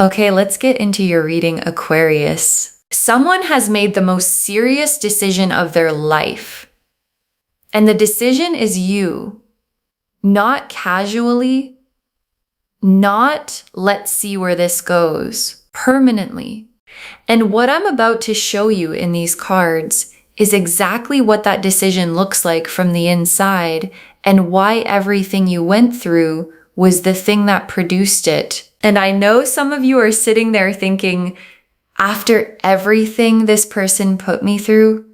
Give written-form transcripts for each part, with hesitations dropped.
Okay, let's get into your reading, Aquarius. Someone has made the most serious decision of their life. And the decision is you. Not casually, not let's see where this goes, permanently. And what I'm about to show you in these cards is exactly what that decision looks like from the inside and why everything you went through was the thing that produced it. And I know some of you are sitting there thinking, after everything this person put me through,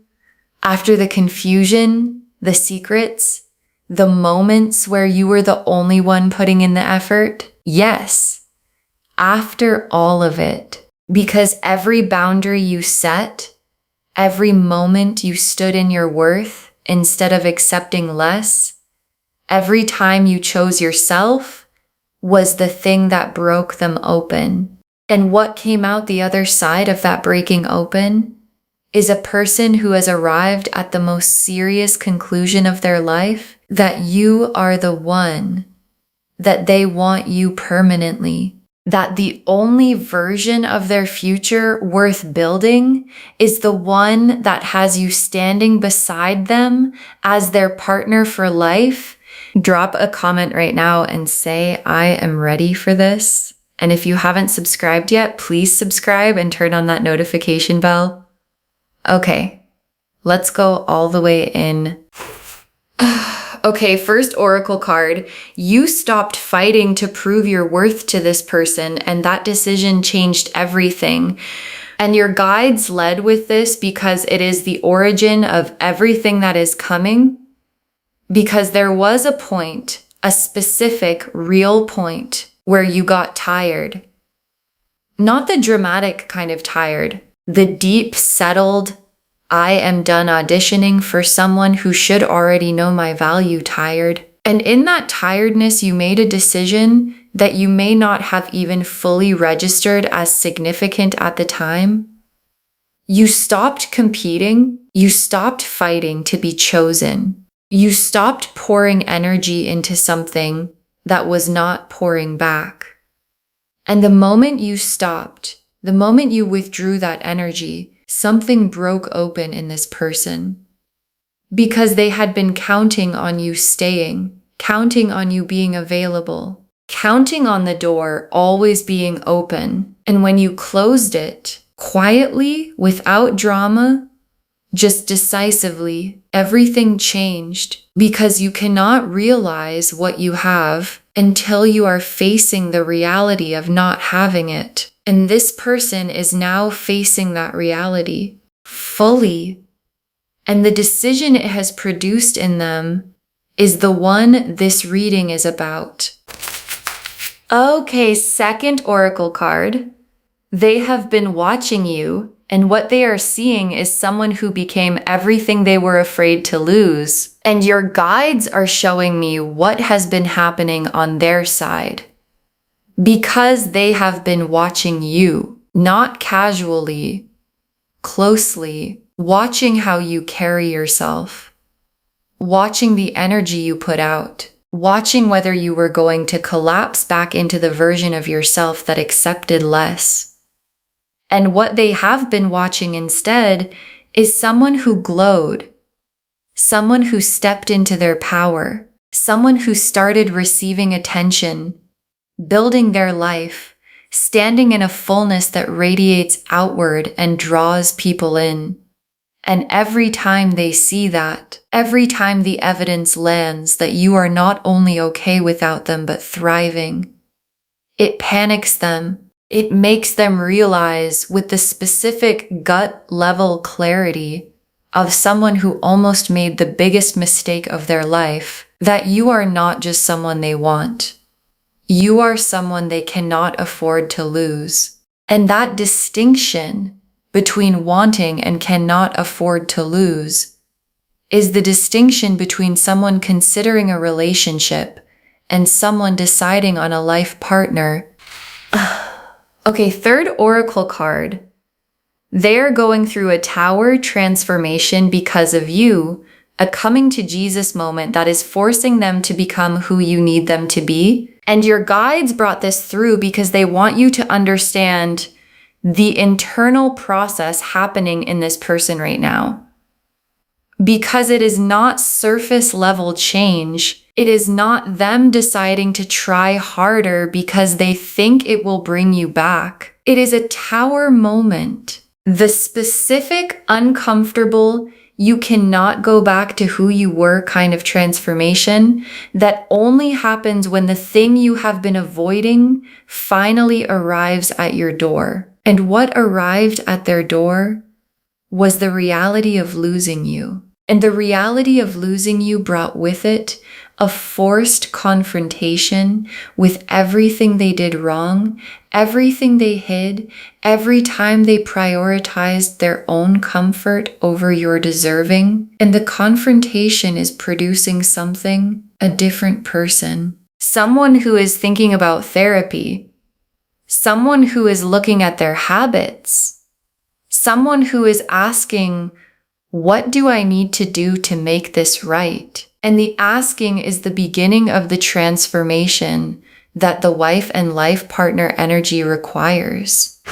after the confusion, the secrets, the moments where you were the only one putting in the effort, yes, after all of it, because every boundary you set, every moment you stood in your worth instead of accepting less, every time you chose yourself was the thing that broke them open. And what came out the other side of that breaking open is a person who has arrived at the most serious conclusion of their life, that you are the one, that they want you permanently, that the only version of their future worth building is the one that has you standing beside them as their partner for life. Drop a comment right now and say, I am ready for this. And if you haven't subscribed yet, please subscribe and turn on that notification bell. Okay, let's go all the way in. Okay, first oracle card. You stopped fighting to prove your worth to this person, and that decision changed everything. And your guides led with this because it is the origin of everything that is coming. Because there was a point, a specific, real point, where you got tired. Not the dramatic kind of tired, the deep, settled, I am done auditioning for someone who should already know my value tired. And in that tiredness, you made a decision that you may not have even fully registered as significant at the time. You stopped competing. You stopped fighting to be chosen. You stopped pouring energy into something that was not pouring back. And the moment you stopped, the moment you withdrew that energy, something broke open in this person. Because they had been counting on you staying, counting on you being available, counting on the door always being open. And when you closed it, quietly, without drama, just decisively, everything changed, because you cannot realize what you have until you are facing the reality of not having it. And this person is now facing that reality fully. And the decision it has produced in them is the one this reading is about. Okay, second oracle card. They have been watching you, and what they are seeing is someone who became everything they were afraid to lose. And your guides are showing me what has been happening on their side. Because they have been watching you, not casually, closely, watching how you carry yourself, watching the energy you put out, watching whether you were going to collapse back into the version of yourself that accepted less. And what they have been watching instead is someone who glowed, someone who stepped into their power, someone who started receiving attention, building their life, standing in a fullness that radiates outward and draws people in. And every time they see that, every time the evidence lands that you are not only okay without them but thriving, it panics them. It makes them realize with the specific gut-level clarity of someone who almost made the biggest mistake of their life that you are not just someone they want. You are someone they cannot afford to lose. And that distinction between wanting and cannot afford to lose is the distinction between someone considering a relationship and someone deciding on a life partner. Okay, third oracle card. They're going through a tower transformation because of you, a coming to Jesus moment that is forcing them to become who you need them to be. And your guides brought this through because they want you to understand the internal process happening in this person right now. Because it is not surface level change. It is not them deciding to try harder because they think it will bring you back. It is a tower moment. The specific, uncomfortable, you cannot go back to who you were kind of transformation that only happens when the thing you have been avoiding finally arrives at your door. And what arrived at their door was the reality of losing you. And the reality of losing you brought with it a forced confrontation with everything they did wrong, everything they hid, every time they prioritized their own comfort over your deserving. And the confrontation is producing something, a different person. Someone who is thinking about therapy. Someone who is looking at their habits. Someone who is asking, what do I need to do to make this right? And the asking is the beginning of the transformation that the wife and life partner energy requires.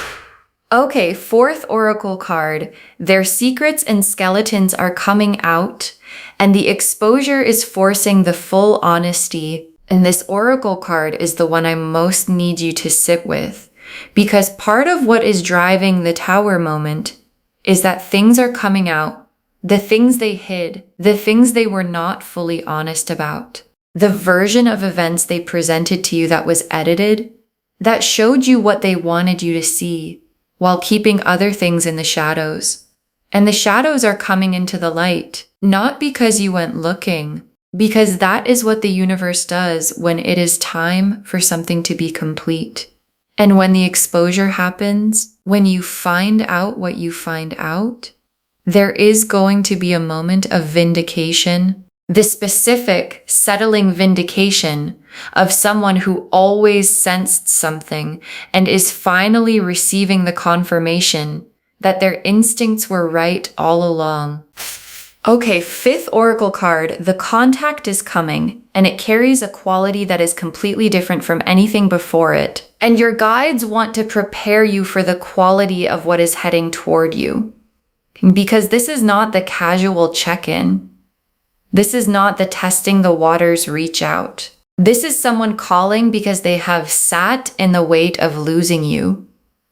Okay, fourth oracle card. Their secrets and skeletons are coming out, and the exposure is forcing the full honesty. And this oracle card is the one I most need you to sit with, because part of what is driving the tower moment is that things are coming out. The things they hid, the things they were not fully honest about, the version of events they presented to you that was edited, that showed you what they wanted you to see, while keeping other things in the shadows. And the shadows are coming into the light, not because you went looking, because that is what the universe does when it is time for something to be complete. And when the exposure happens, when you find out what you find out, there is going to be a moment of vindication, the specific settling vindication of someone who always sensed something and is finally receiving the confirmation that their instincts were right all along. Okay, fifth oracle card, the contact is coming, and it carries a quality that is completely different from anything before it. And your guides want to prepare you for the quality of what is heading toward you. Because this is not the casual check-in. This is not the testing the waters reach out. This is someone calling because they have sat in the weight of losing you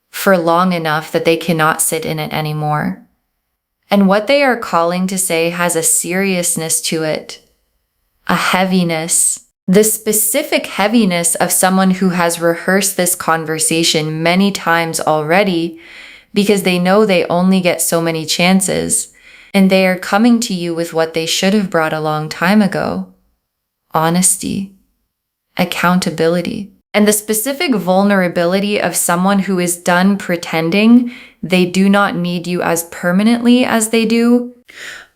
for long enough that they cannot sit in it anymore. And what they are calling to say has a seriousness to it, a heaviness, the specific heaviness of someone who has rehearsed this conversation many times already, because they know they only get so many chances, and they are coming to you with what they should have brought a long time ago. Honesty, accountability, and the specific vulnerability of someone who is done pretending they do not need you as permanently as they do.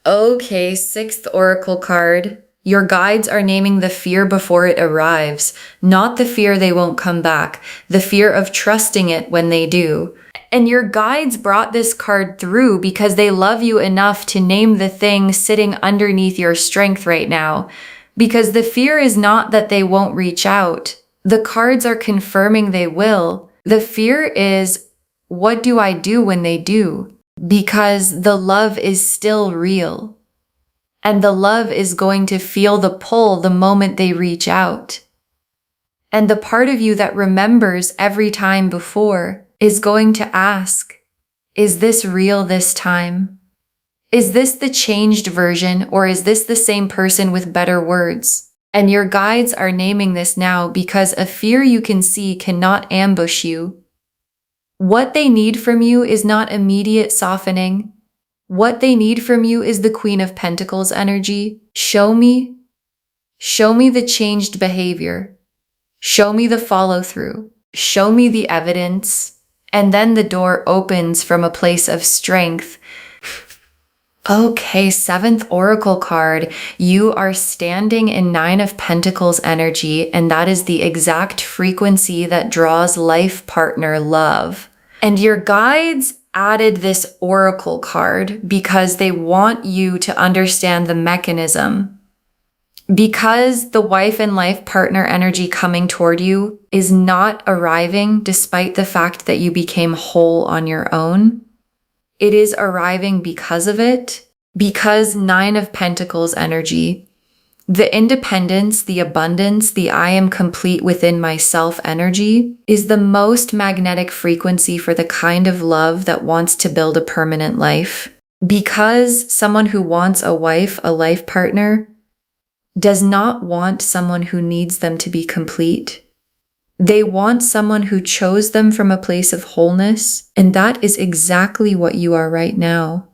Okay, sixth oracle card. Your guides are naming the fear before it arrives, not the fear they won't come back, the fear of trusting it when they do. And your guides brought this card through because they love you enough to name the thing sitting underneath your strength right now. Because the fear is not that they won't reach out. The cards are confirming they will. The fear is, what do I do when they do? Because the love is still real. And the love is going to feel the pull the moment they reach out. And the part of you that remembers every time before is going to ask, is this real this time? Is this the changed version, or is this the same person with better words? And your guides are naming this now because a fear you can see cannot ambush you. What they need from you is not immediate softening. What they need from you is the Queen of Pentacles energy. Show me the changed behavior. Show me the follow through. Show me the evidence. And then the door opens from a place of strength. Okay, seventh oracle card. You are standing in Nine of Pentacles energy, and that is the exact frequency that draws life partner love. And your guides added this oracle card because they want you to understand the mechanism. Because the wife and life partner energy coming toward you is not arriving despite the fact that you became whole on your own. It is arriving because of it, because Nine of Pentacles energy, the independence, the abundance, the I am complete within myself energy is the most magnetic frequency for the kind of love that wants to build a permanent life. Because someone who wants a wife, a life partner, does not want someone who needs them to be complete. They want someone who chose them from a place of wholeness, and that is exactly what you are right now.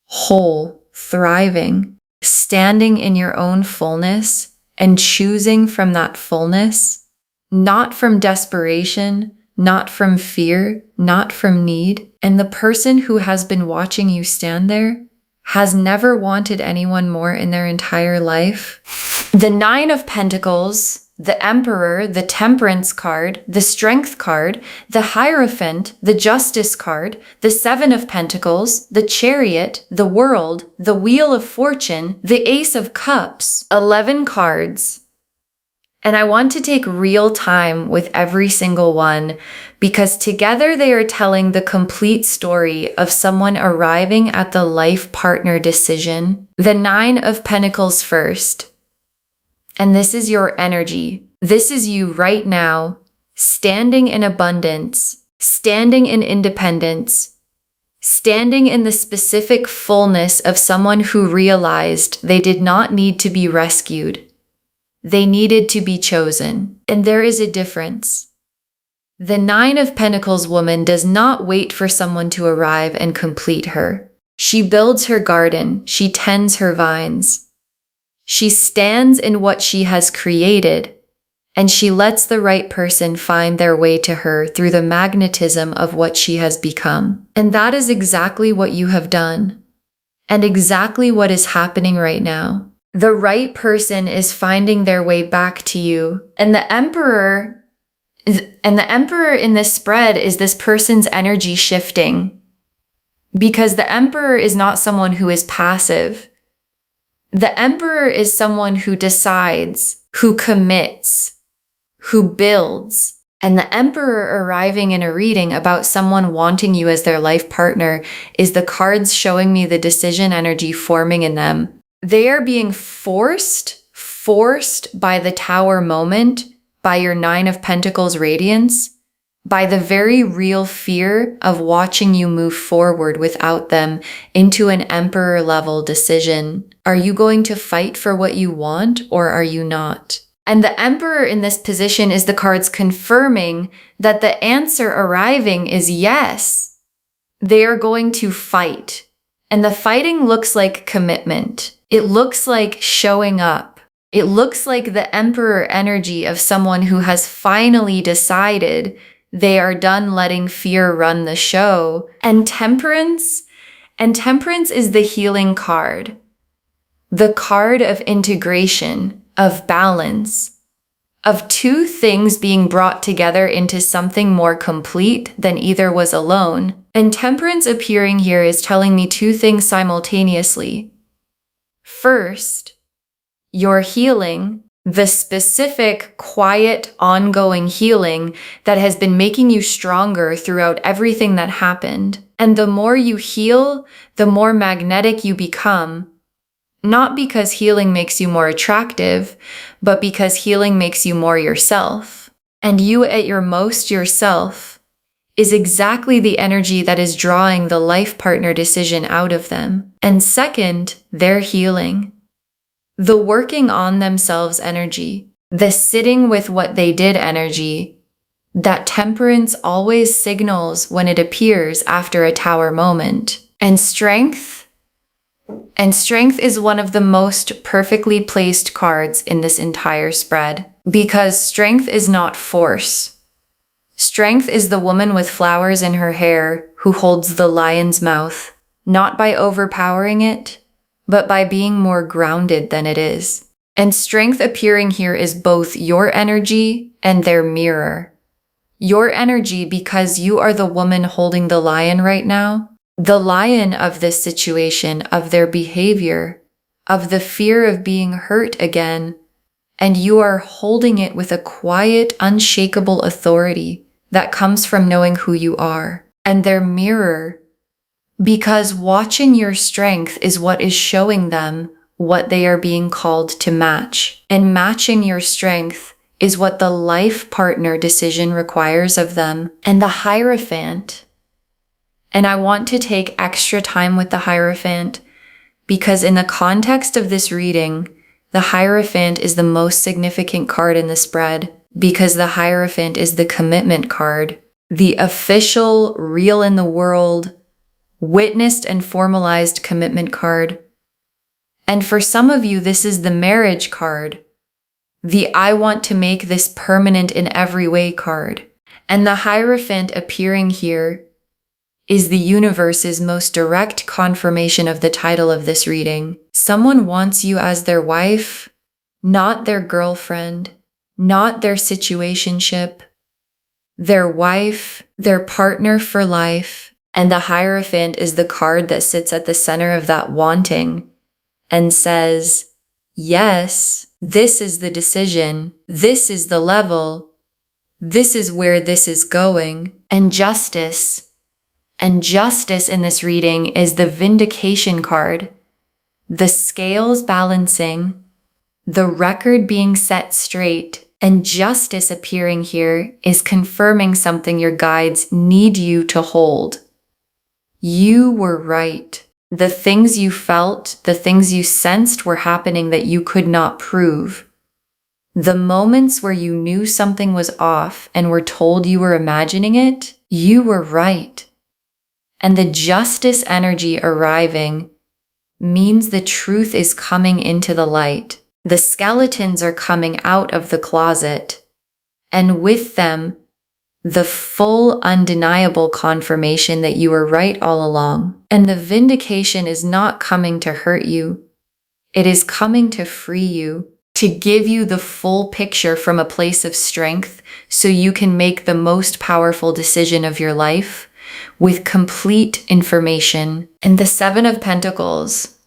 Whole, thriving, standing in your own fullness and choosing from that fullness, not from desperation, not from fear, not from need. And the person who has been watching you stand there has never wanted anyone more in their entire life. The Nine of Pentacles, the Emperor, the Temperance card, the Strength card, the Hierophant, the Justice card, the Seven of Pentacles, the Chariot, the World, the Wheel of Fortune, the Ace of Cups, 11 cards. And I want to take real time with every single one because together they are telling the complete story of someone arriving at the life partner decision. The Nine of Pentacles first. And this is your energy. This is you right now, standing in abundance, standing in independence, standing in the specific fullness of someone who realized they did not need to be rescued. They needed to be chosen. And there is a difference. The Nine of Pentacles woman does not wait for someone to arrive and complete her. She builds her garden. She tends her vines. She stands in what she has created, and she lets the right person find their way to her through the magnetism of what she has become. And that is exactly what you have done, and exactly what is happening right now. The right person is finding their way back to you. And the Emperor in this spread is this person's energy shifting. Because the Emperor is not someone who is passive. The Emperor is someone who decides, who commits, who builds. And the Emperor arriving in a reading about someone wanting you as their life partner is the cards showing me the decision energy forming in them. They are being forced by the Tower moment, by your Nine of Pentacles radiance, by the very real fear of watching you move forward without them into an Emperor level decision. Are you going to fight for what you want or are you not? And the Emperor in this position is the cards confirming that the answer arriving is yes. They are going to fight. And the fighting looks like commitment. It looks like showing up. It looks like the Emperor energy of someone who has finally decided they are done letting fear run the show. And Temperance is the healing card. The card of integration, of balance, of two things being brought together into something more complete than either was alone. And Temperance appearing here is telling me two things simultaneously. First, your healing, the specific, quiet, ongoing healing that has been making you stronger throughout everything that happened. And the more you heal, the more magnetic you become. Not because healing makes you more attractive, but because healing makes you more yourself. And you at your most yourself is exactly the energy that is drawing the life partner decision out of them. And second, their healing. The working on themselves energy, the sitting with what they did energy, that Temperance always signals when it appears after a Tower moment. And strength is one of the most perfectly placed cards in this entire spread, because strength is not force. Strength is the woman with flowers in her hair who holds the lion's mouth, not by overpowering it, but by being more grounded than it is. And strength appearing here is both your energy and their mirror. Your energy because you are the woman holding the lion right now, the lion of this situation, of their behavior, of the fear of being hurt again, and you are holding it with a quiet, unshakable authority that comes from knowing who you are. And their mirror, because watching your strength is what is showing them what they are being called to match. And matching your strength is what the life partner decision requires of them. And the Hierophant, and I want to take extra time with the Hierophant because in the context of this reading, the Hierophant is the most significant card in the spread because the Hierophant is the commitment card, the official, real in the world, witnessed and formalized commitment card. And for some of you, this is the marriage card, the I want to make this permanent in every way card. And the Hierophant appearing here is the universe's most direct confirmation of the title of this reading. Someone wants you as their wife, not their girlfriend, not their situationship, their wife, their partner for life. And the Hierophant is the card that sits at the center of that wanting and says, yes, this is the decision, this is the level, this is where this is going. And justice in this reading is the vindication card, the scales balancing, the record being set straight, and justice appearing here is confirming something your guides need you to hold. You were right. The things you felt, the things you sensed were happening that you could not prove. The moments where you knew something was off and were told you were imagining it, you were right. And the justice energy arriving means the truth is coming into the light. The skeletons are coming out of the closet, and with them, the full undeniable confirmation that you were right all along. And the vindication is not coming to hurt you. It is coming to free you, to give you the full picture from a place of strength so you can make the most powerful decision of your life with complete information. And the Seven of Pentacles.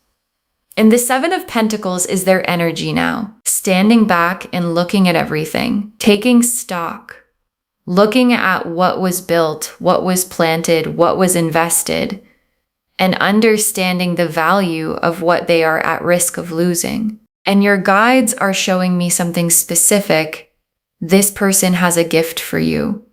And the Seven of Pentacles is their energy now, standing back and looking at everything, taking stock, looking at what was built, what was planted, what was invested, and understanding the value of what they are at risk of losing. And your guides are showing me something specific. This person has a gift for you,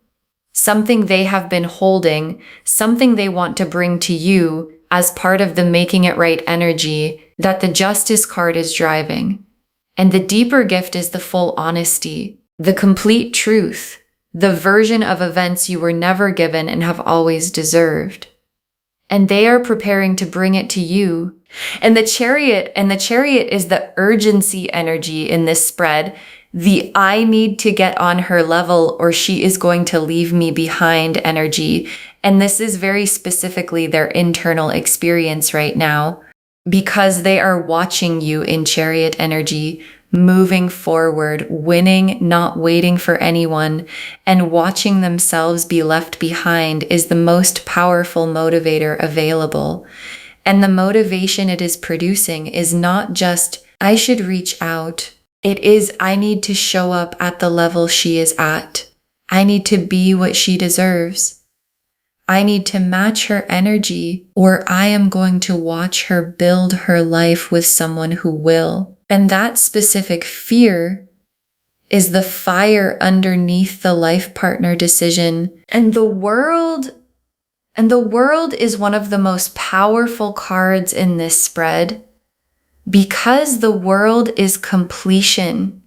something they have been holding, something they want to bring to you as part of the making it right energy that the Justice card is driving. And the deeper gift is the full honesty, the complete truth, the version of events you were never given and have always deserved. And they are preparing to bring it to you. And the Chariot is the urgency energy in this spread, the I need to get on her level or she is going to leave me behind energy. And this is very specifically their internal experience right now, because they are watching you in Chariot energy, moving forward, winning, not waiting for anyone, and watching themselves be left behind is the most powerful motivator available. And the motivation it is producing is not just, I should reach out. It is, I need to show up at the level she is at. I need to be what she deserves. I need to match her energy, or I am going to watch her build her life with someone who will. And that specific fear is the fire underneath the life partner decision. And the world is one of the most powerful cards in this spread because the world is completion,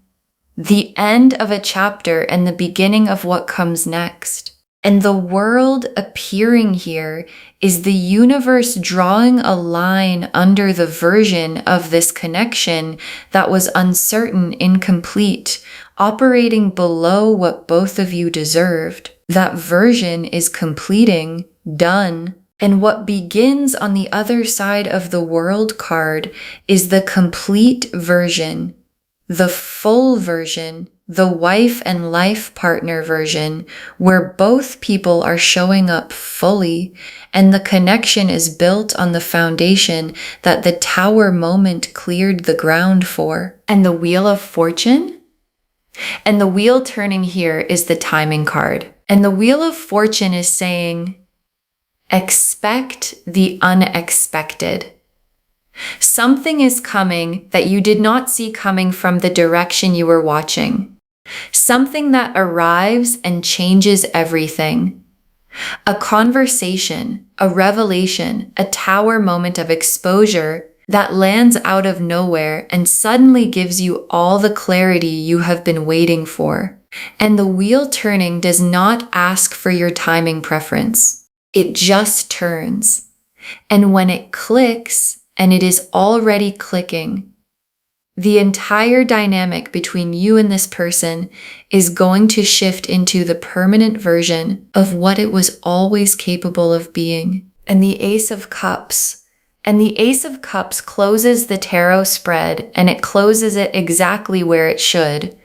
the end of a chapter and the beginning of what comes next. And the world appearing here is the universe drawing a line under the version of this connection that was uncertain, incomplete, operating below what both of you deserved. That version is completing, done. And what begins on the other side of the World card is the complete version, the full version, the wife and life partner version, where both people are showing up fully and the connection is built on the foundation that the Tower moment cleared the ground for. And the Wheel of Fortune? And the wheel turning here is the timing card. And the Wheel of Fortune is saying, expect the unexpected. Something is coming that you did not see coming from the direction you were watching. Something that arrives and changes everything. A conversation, a revelation, a Tower moment of exposure that lands out of nowhere and suddenly gives you all the clarity you have been waiting for. And the wheel turning does not ask for your timing preference. It just turns. And when it clicks, and it is already clicking, the entire dynamic between you and this person is going to shift into the permanent version of what it was always capable of being. And the Ace of Cups. And the Ace of Cups closes the tarot spread, and it closes it exactly where it should.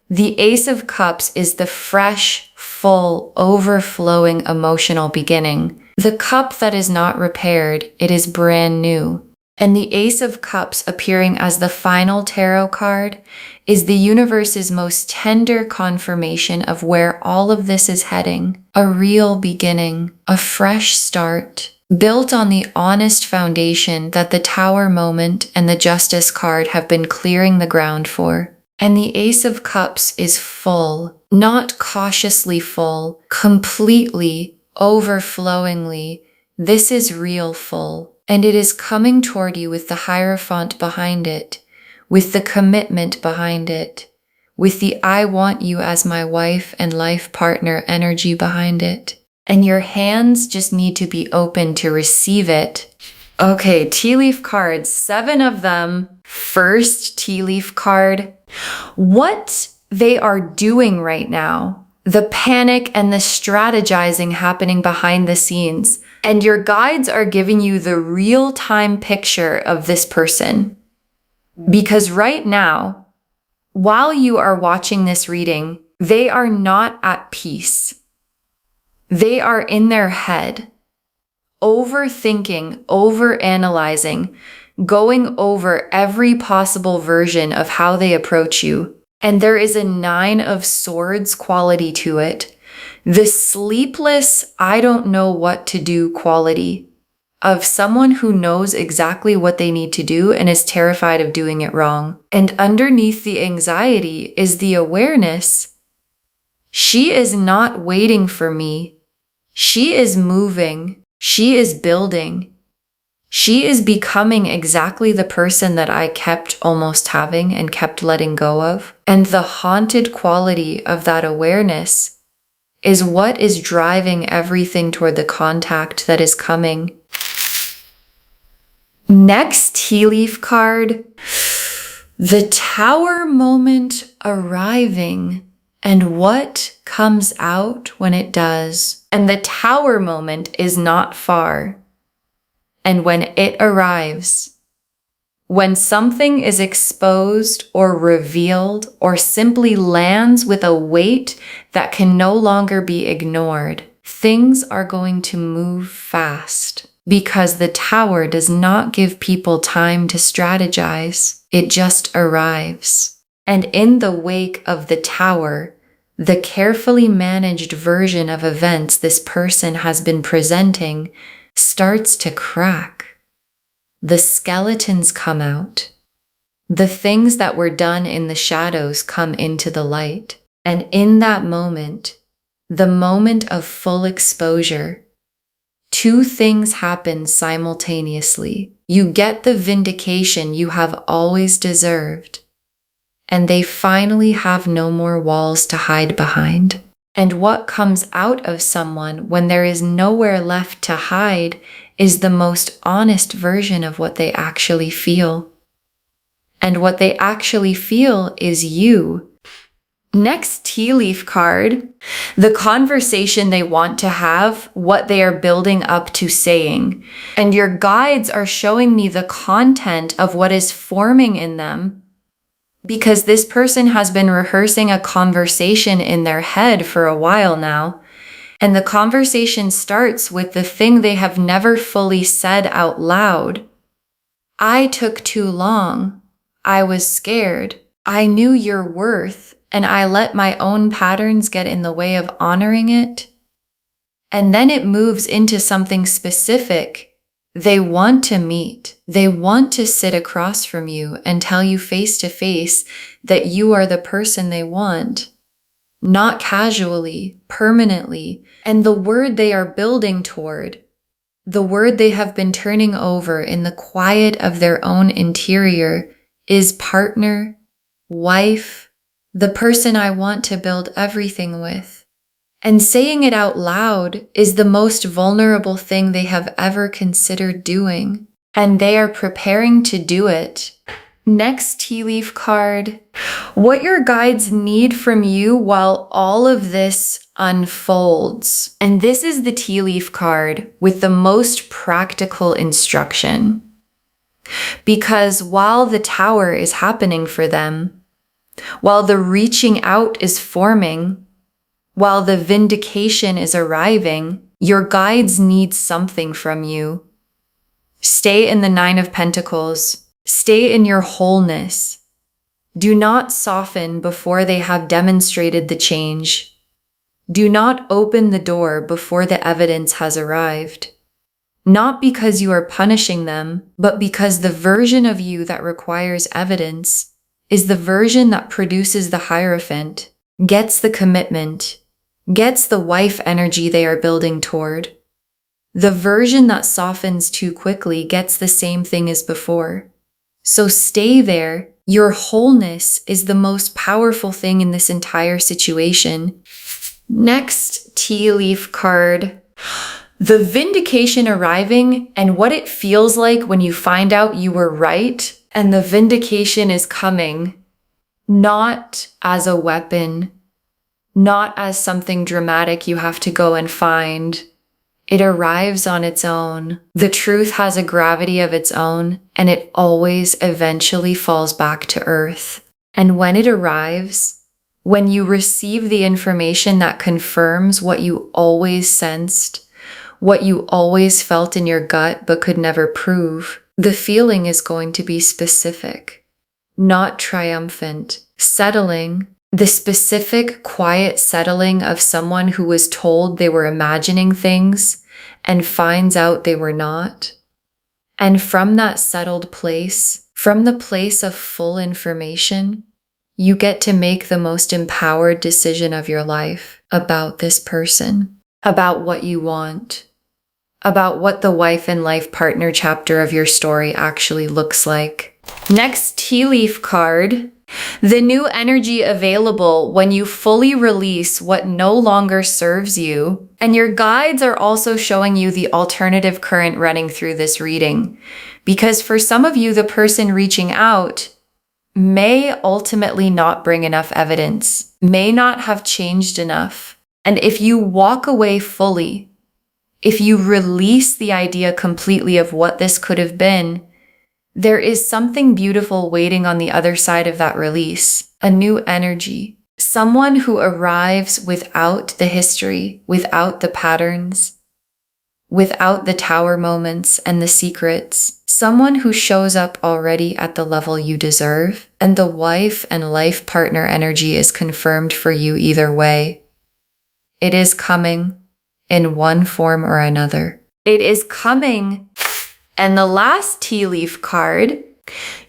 The Ace of Cups is the fresh, full, overflowing emotional beginning. The cup that is not repaired, it is brand new. And the Ace of Cups appearing as the final tarot card is the universe's most tender confirmation of where all of this is heading. A real beginning, a fresh start, built on the honest foundation that the Tower moment and the Justice card have been clearing the ground for. And the Ace of Cups is full, not cautiously full, completely, overflowingly. This is real full. And it is coming toward you with the Hierophant behind it, with the commitment behind it, with the I want you as my wife and life partner energy behind it. And your hands just need to be open to receive it. Okay, tea leaf cards, 7 of them. First tea leaf card. What they are doing right now, the panic and the strategizing happening behind the scenes. And your guides are giving you the real-time picture of this person. Because right now, while you are watching this reading, they are not at peace. They are in their head, overthinking, overanalyzing, going over every possible version of how they approach you. And there is a 9 of Swords quality to it. The sleepless, I don't know what to do quality of someone who knows exactly what they need to do and is terrified of doing it wrong. And underneath the anxiety is the awareness. She is not waiting for me. She is moving. She is building. She is becoming exactly the person that I kept almost having and kept letting go of. And the haunted quality of that awareness is what is driving everything toward the contact that is coming. Next tea leaf card, the Tower moment arriving and what comes out when it does. And the Tower moment is not far. And when it arrives, when something is exposed or revealed or simply lands with a weight that can no longer be ignored, things are going to move fast because the Tower does not give people time to strategize. It just arrives. And in the wake of the Tower, the carefully managed version of events this person has been presenting starts to crack. The skeletons come out. The things that were done in the shadows come into the light. And in that moment, the moment of full exposure, 2 things happen simultaneously. You get the vindication you have always deserved, and they finally have no more walls to hide behind. And what comes out of someone when there is nowhere left to hide is the most honest version of what they actually feel. And what they actually feel is you. Next tea leaf card, the conversation they want to have, what they are building up to saying. And your guides are showing me the content of what is forming in them because this person has been rehearsing a conversation in their head for a while now. And the conversation starts with the thing they have never fully said out loud. I took too long. I was scared. I knew your worth, and I let my own patterns get in the way of honoring it. And then it moves into something specific. They want to meet. They want to sit across from you and tell you face to face that you are the person they want. Not casually, permanently. And the word they are building toward, the word they have been turning over in the quiet of their own interior, is partner, wife, the person I want to build everything with. And saying it out loud is the most vulnerable thing they have ever considered doing. And they are preparing to do it. Next tea leaf card. What your guides need from you while all of this unfolds. And this is the tea leaf card with the most practical instruction. Because while the tower is happening for them, while the reaching out is forming, while the vindication is arriving, your guides need something from you. Stay in the Nine of Pentacles. Stay in your wholeness. Do not soften before they have demonstrated the change. Do not open the door before the evidence has arrived. Not because you are punishing them, but because the version of you that requires evidence is the version that produces the Hierophant, gets the commitment, gets the wife energy they are building toward. The version that softens too quickly gets the same thing as before. So stay there. Your wholeness is the most powerful thing in this entire situation. Next tea leaf card. The vindication arriving and what it feels like when you find out you were right, and the vindication is coming, not as a weapon, not as something dramatic you have to go and find. It arrives on its own. The truth has a gravity of its own, and it always eventually falls back to earth. And when it arrives, when you receive the information that confirms what you always sensed, what you always felt in your gut but could never prove, the feeling is going to be specific, not triumphant, settling. The specific, quiet settling of someone who was told they were imagining things and finds out they were not. And from that settled place, from the place of full information, you get to make the most empowered decision of your life about this person, about what you want, about what the wife and life partner chapter of your story actually looks like. Next tea leaf card. The new energy available when you fully release what no longer serves you. And your guides are also showing you the alternative current running through this reading. Because for some of you, the person reaching out may ultimately not bring enough evidence, may not have changed enough. And if you walk away fully, if you release the idea completely of what this could have been, there is something beautiful waiting on the other side of that release, a new energy, someone who arrives without the history, without the patterns, without the tower moments and the secrets, someone who shows up already at the level you deserve, and the wife and life partner energy is confirmed for you either way. It is coming in one form or another. It is coming. And the last tea leaf card,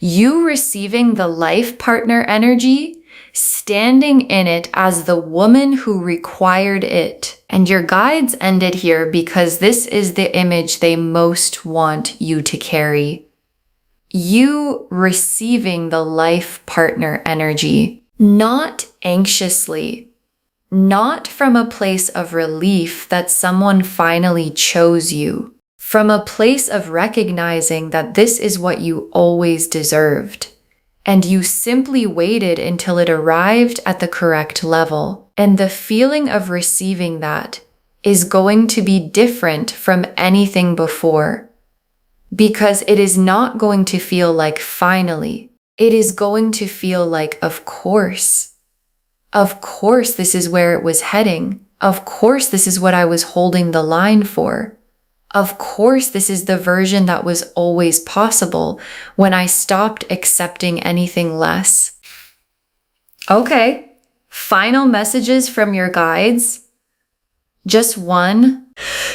you receiving the life partner energy, standing in it as the woman who required it. And your guides ended here because this is the image they most want you to carry. You receiving the life partner energy, not anxiously, not from a place of relief that someone finally chose you. From a place of recognizing that this is what you always deserved, and you simply waited until it arrived at the correct level. And the feeling of receiving that is going to be different from anything before, because it is not going to feel like finally. it is going to feel like, of course, this is where it was heading. Of course, this is what I was holding the line for. Of course, this is the version that was always possible when I stopped accepting anything less. Okay, final messages from your guides. Just one.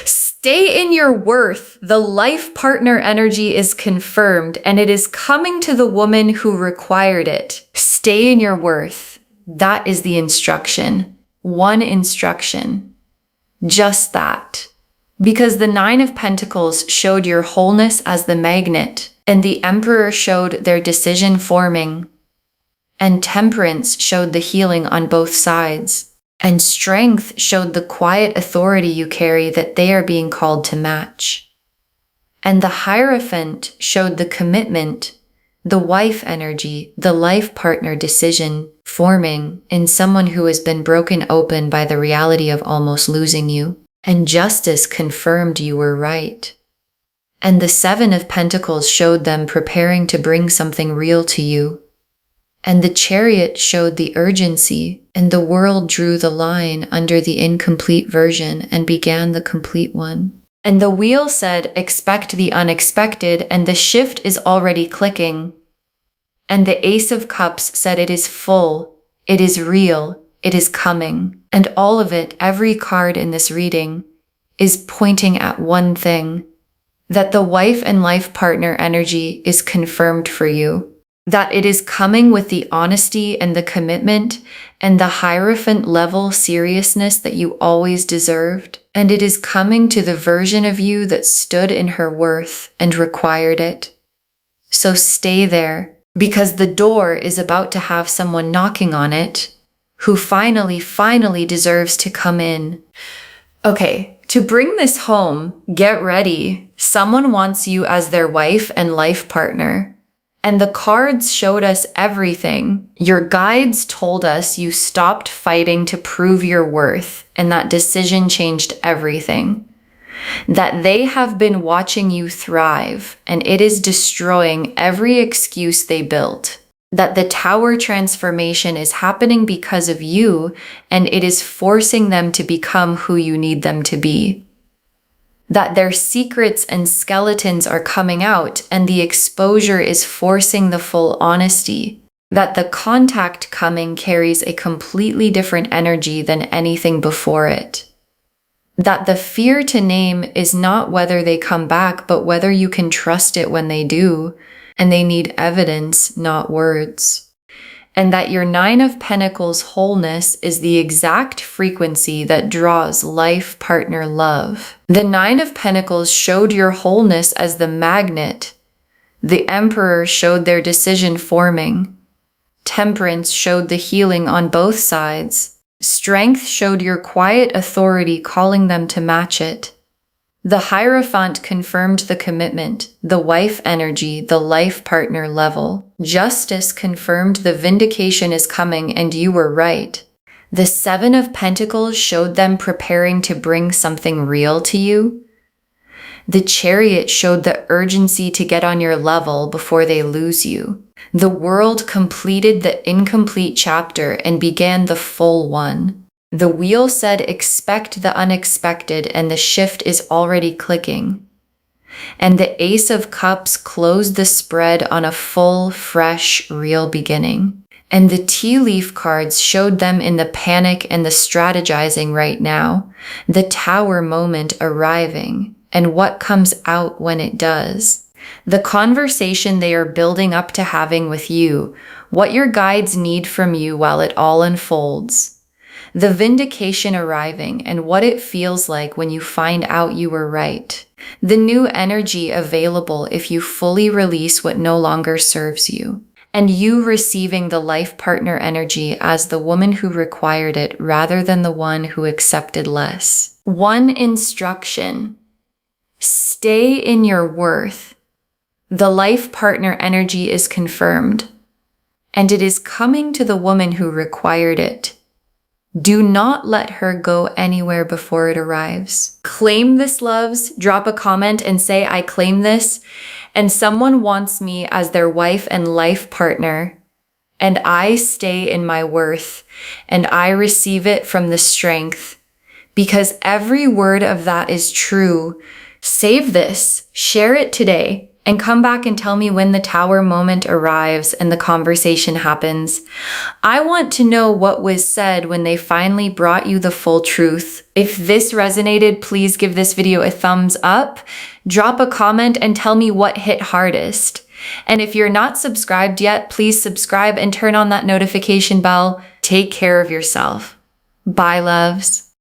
Stay in your worth. The life partner energy is confirmed and it is coming to the woman who required it. Stay in your worth. That is the instruction. One instruction. Just that. Because the Nine of Pentacles showed your wholeness as the magnet, and the Emperor showed their decision forming, and Temperance showed the healing on both sides, and Strength showed the quiet authority you carry that they are being called to match. And the Hierophant showed the commitment, the wife energy, the life partner decision forming in someone who has been broken open by the reality of almost losing you. And Justice confirmed you were right. And the Seven of Pentacles showed them preparing to bring something real to you. And the Chariot showed the urgency, and the world drew the line under the incomplete version and began the complete one. And the Wheel said, expect the unexpected, and the shift is already clicking. And the Ace of Cups said it is full, it is real, it is coming. And all of it, every card in this reading, is pointing at one thing, that the wife and life partner energy is confirmed for you, that it is coming with the honesty and the commitment and the Hierophant level seriousness that you always deserved, and it is coming to the version of you that stood in her worth and required it. So stay there, because the door is about to have someone knocking on it who finally deserves to come in. Okay, to bring this home, get ready. Someone wants you as their wife and life partner. And the cards showed us everything. Your guides told us you stopped fighting to prove your worth, and that decision changed everything. That they have been watching you thrive, and it is destroying every excuse they built. That the Tower transformation is happening because of you, and it is forcing them to become who you need them to be. That their secrets and skeletons are coming out, and the exposure is forcing the full honesty. That the contact coming carries a completely different energy than anything before it. That the fear to name is not whether they come back, but whether you can trust it when they do. And they need evidence, not words. And that your Nine of Pentacles wholeness is the exact frequency that draws life partner love. The Nine of Pentacles showed your wholeness as the magnet. The Emperor showed their decision forming. Temperance showed the healing on both sides. Strength showed your quiet authority calling them to match it. The Hierophant confirmed the commitment, the wife energy, the life partner level. Justice confirmed the vindication is coming and you were right. The Seven of Pentacles showed them preparing to bring something real to you. The Chariot showed the urgency to get on your level before they lose you. The World completed the incomplete chapter and began the full one. The Wheel said expect the unexpected, and the shift is already clicking. And the Ace of Cups closed the spread on a full, fresh, real beginning. And the tea leaf cards showed them in the panic and the strategizing right now, the Tower moment arriving, and what comes out when it does. The conversation they are building up to having with you, what your guides need from you while it all unfolds. The vindication arriving and what it feels like when you find out you were right. The new energy available if you fully release what no longer serves you. And you receiving the life partner energy as the woman who required it rather than the one who accepted less. One instruction. Stay in your worth. The life partner energy is confirmed. And it is coming to the woman who required it. Do not let her go anywhere before it arrives. Claim this, loves. Drop a comment and say, I claim this. and someone wants me as their wife and life partner, and I stay in my worth, and I receive it from the strength, because every word of that is true. Save this, share it today, and come back and tell me when the Tower moment arrives and the conversation happens. I want to know what was said when they finally brought you the full truth. If this resonated, please give this video a thumbs up, drop a comment, and tell me what hit hardest. And if you're not subscribed yet, please subscribe and turn on that notification bell. Take care of yourself. Bye, loves.